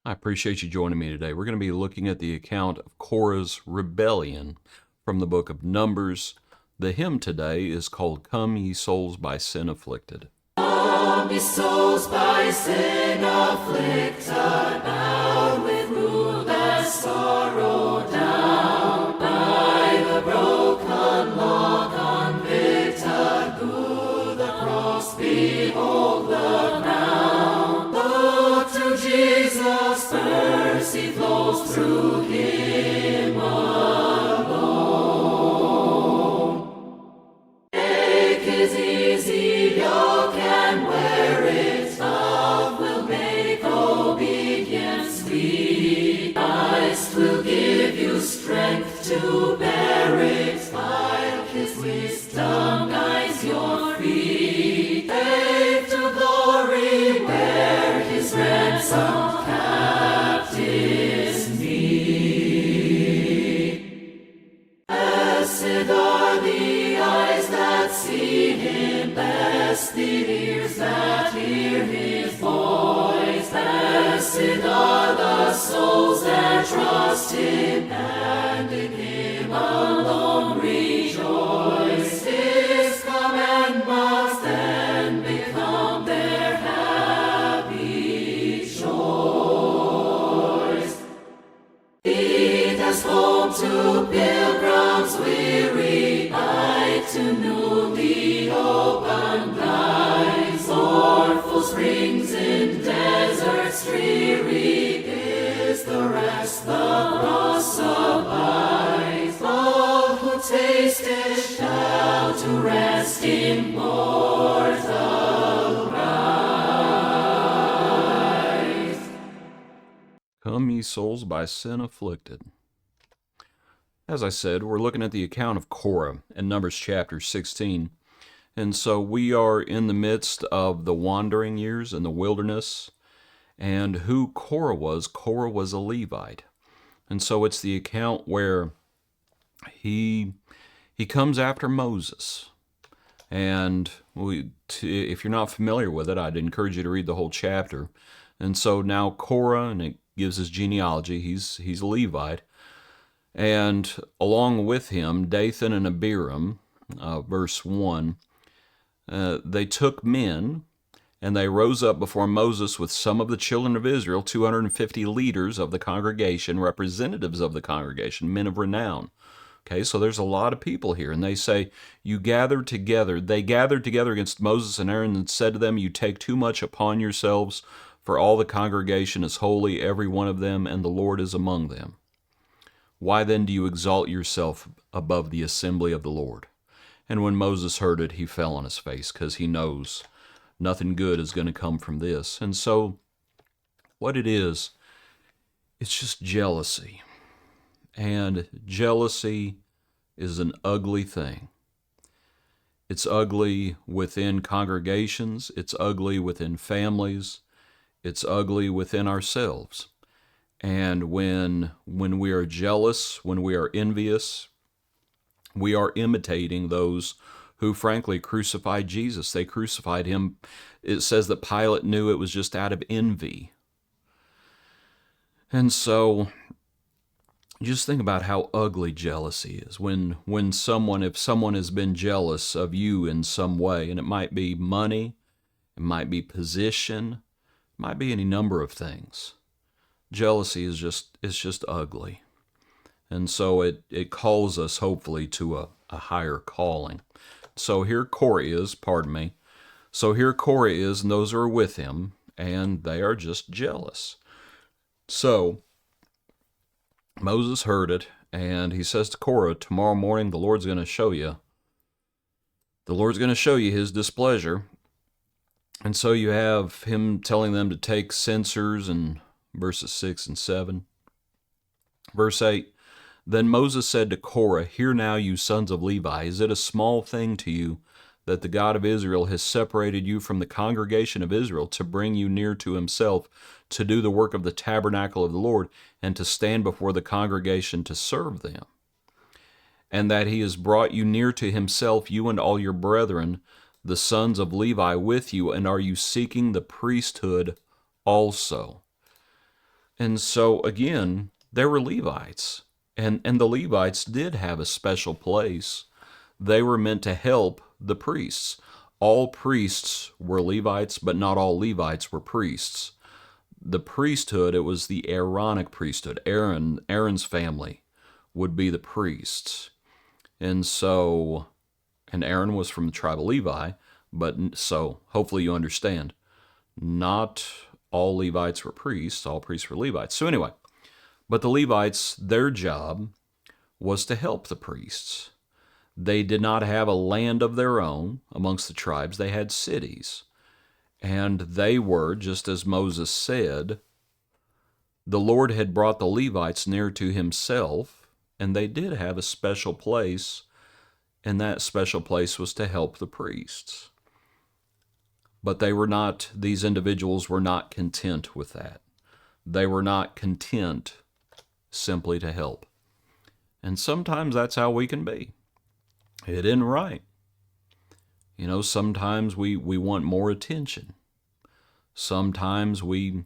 I appreciate you joining me today. We're going to be looking at the account of Korah's rebellion from the book of Numbers. The hymn today is called Come Ye Souls by Sin Afflicted. Come ye souls by sin afflicted, bowed with ruthless sorrow down, by the broken law convicted, through the cross behold the crown. Look to Jesus, mercy flows through him alone. Take his easy yoke and wear it, love will make obedience sweet. Christ will give you strength to bear it, while his wisdom guides your feet. Safe to glory where his ransom captives meet. Blessed are the eyes that see him, blessed the ears that hear his voice. Blessed are the souls that trust him, and in him alone rejoice. His commandments then become their happy choice. Lead us home to pilgrims weary, light to newly opened eyes. Sorrowful springs in deserts dreary, is the rest the cross supplies. All who taste it shall to rest immortal rise. Come Ye Souls by Sin Afflicted. As I said, we're looking at the account of Korah in Numbers chapter 16. And so we are in the midst of the wandering years in the wilderness. And who Korah was a Levite. And so it's the account where he comes after Moses. And if you're not familiar with it, I'd encourage you to read the whole chapter. And so now Korah, and it gives his genealogy, he's a Levite. And along with him, Dathan and Abiram, verse 1, they took men, and they rose up before Moses with some of the children of Israel, 250 leaders of the congregation, representatives of the congregation, men of renown. Okay, so there's a lot of people here, and they say, they gathered together against Moses and Aaron and said to them, you take too much upon yourselves, for all the congregation is holy, every one of them, and the Lord is among them. Why then do you exalt yourself above the assembly of the Lord? And when Moses heard it, he fell on his face, because he knows nothing good is going to come from this. And so what it is, it's just jealousy. And jealousy is an ugly thing. It's ugly within congregations. It's ugly within families. It's ugly within ourselves. And when we are jealous, when we are envious, we are imitating those who frankly crucified Jesus. They crucified him. It says that Pilate knew it was just out of envy. And so just think about how ugly jealousy is. If someone has been jealous of you in some way, and it might be money, it might be position, it might be any number of things. Jealousy is just ugly. And so it calls us hopefully to a higher calling. So here Korah is, and those who are with him, and they are just jealous. So Moses heard it, and he says to Korah, tomorrow morning the Lord's going to show you his displeasure. And so you have him telling them to take censers in verses 6 and 7. Verse 8, then Moses said to Korah, hear now, you sons of Levi, is it a small thing to you that the God of Israel has separated you from the congregation of Israel to bring you near to himself, to do the work of the tabernacle of the Lord, and to stand before the congregation to serve them? And that he has brought you near to himself, you and all your brethren, the sons of Levi with you, and are you seeking the priesthood also? And so again, there were Levites. And the Levites did have a special place. They were meant to help the priests. All priests were Levites, but not all Levites were priests. The priesthood, it was the Aaronic priesthood. Aaron's family would be the priests. And so, and Aaron was from the tribe of Levi, but so hopefully you understand, not all Levites were priests, all priests were Levites. So anyway, but the Levites, their job was to help the priests. They did not have a land of their own amongst the tribes, they had cities. And they were, just as Moses said, the Lord had brought the Levites near to himself, and they did have a special place, and that special place was to help the priests. But they were not, these individuals were not content with that. They were not content simply to help. And sometimes that's how we can be. It isn't right. You know, sometimes we want more attention. Sometimes we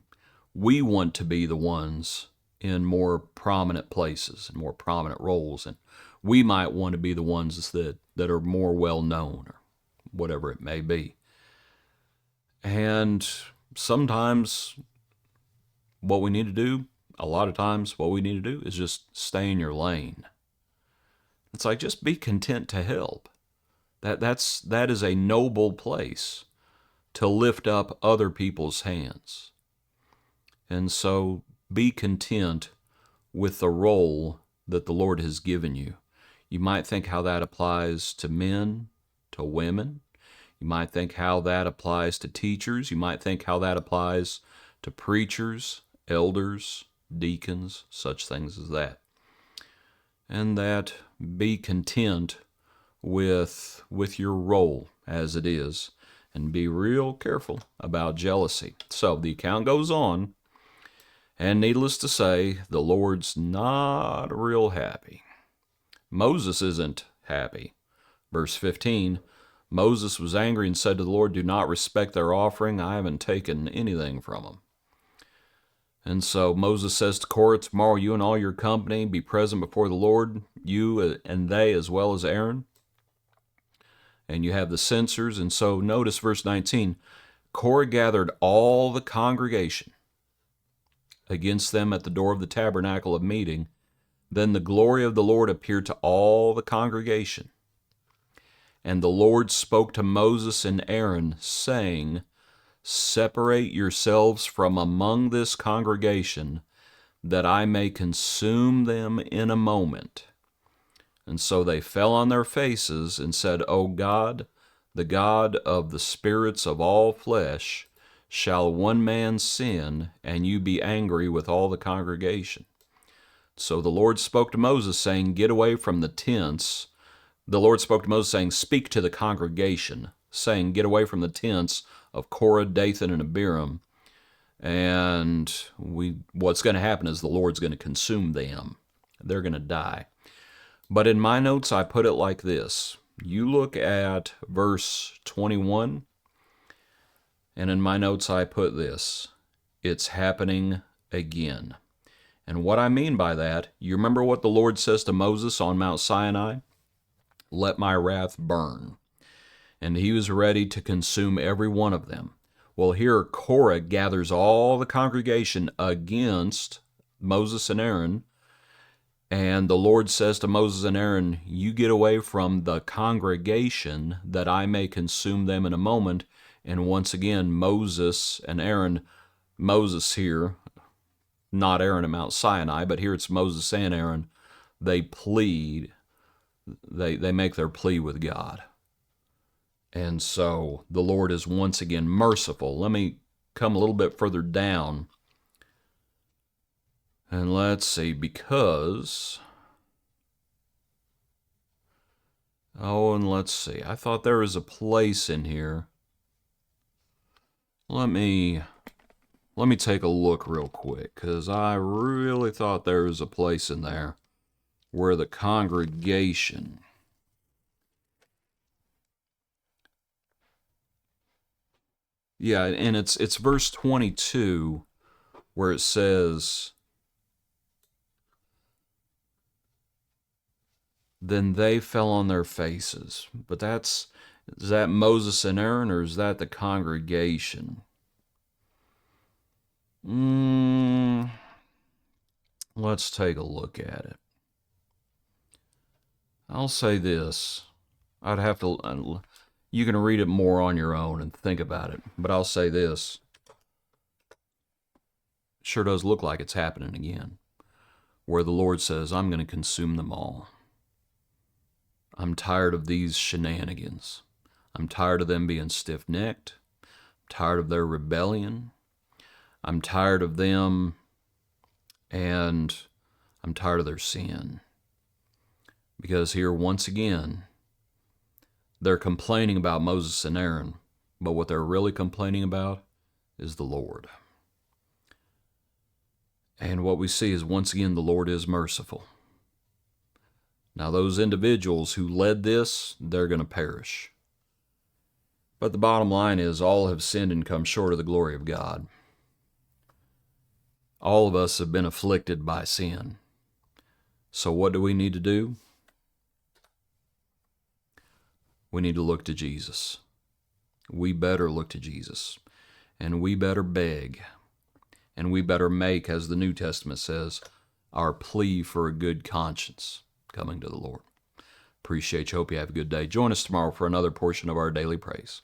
want to be the ones in more prominent places and more prominent roles, and we might want to be the ones that are more well known or whatever it may be. And sometimes what we need to do, a lot of times what we need to do is just stay in your lane. It's like, just be content to help. That is a noble place to lift up other people's hands. And so be content with the role that the Lord has given you. You might think how that applies to men, to women. You might think how that applies to teachers. You might think how that applies to preachers, elders, deacons, such things as that. And that be content with your role as it is, and be real careful about jealousy. So the account goes on, and needless to say, the Lord's not real happy. Moses isn't happy. Verse 15, Moses was angry and said to the Lord, "Do not respect their offering. I haven't taken anything from them." And so Moses says to Korah, "Tomorrow you and all your company be present before the Lord, you and they as well as Aaron." And you have the censers. And so notice verse 19, Korah gathered all the congregation against them at the door of the tabernacle of meeting. Then the glory of the Lord appeared to all the congregation. And the Lord spoke to Moses and Aaron, saying, "Separate yourselves from among this congregation, that I may consume them in a moment." And so they fell on their faces and said, "O God, the God of the spirits of all flesh, shall one man sin, and you be angry with all the congregation?" So the Lord spoke to Moses, saying, "Get away from the tents." The Lord spoke to Moses, saying, "Speak to the congregation, saying, Get away from the tents of Korah, Dathan, and Abiram." And what's going to happen is the Lord's going to consume them. They're going to die. But in my notes, I put it like this. You look at verse 21, and in my notes, I put this. It's happening again. And what I mean by that, you remember what the Lord says to Moses on Mount Sinai? "Let my wrath burn." And he was ready to consume every one of them. Well, here Korah gathers all the congregation against Moses and Aaron, and the Lord says to Moses and Aaron, "You get away from the congregation, that I may consume them in a moment." And once again, Moses and Aaron, Moses here, not Aaron at Mount Sinai, but here it's Moses and Aaron, they plead, they make their plea with God. And so the Lord is once again merciful. Let me come a little bit further down. And let's see, because... and let's see. I thought there was a place in here. Let me take a look real quick, because I really thought there was a place in there where the congregation... Yeah, and it's verse 22, where it says, then they fell on their faces. But is that Moses and Aaron, or is that the congregation? Let's take a look at it. I'll say this. I'd have to, you can read it more on your own and think about it. But I'll say this. It sure does look like it's happening again, where the Lord says, I'm going to consume them all. I'm tired of these shenanigans. I'm tired of them being stiff-necked. I'm tired of their rebellion. I'm tired of them, and I'm tired of their sin. Because here, once again, they're complaining about Moses and Aaron, but what they're really complaining about is the Lord. And what we see is, once again, the Lord is merciful. Now, those individuals who led this, they're going to perish. But the bottom line is, all have sinned and come short of the glory of God. All of us have been afflicted by sin. So what do we need to do? We need to look to Jesus. We better look to Jesus. And we better beg. And we better make, as the New Testament says, our plea for a good conscience coming to the Lord. Appreciate you. Hope you have a good day. Join us tomorrow for another portion of our daily praise.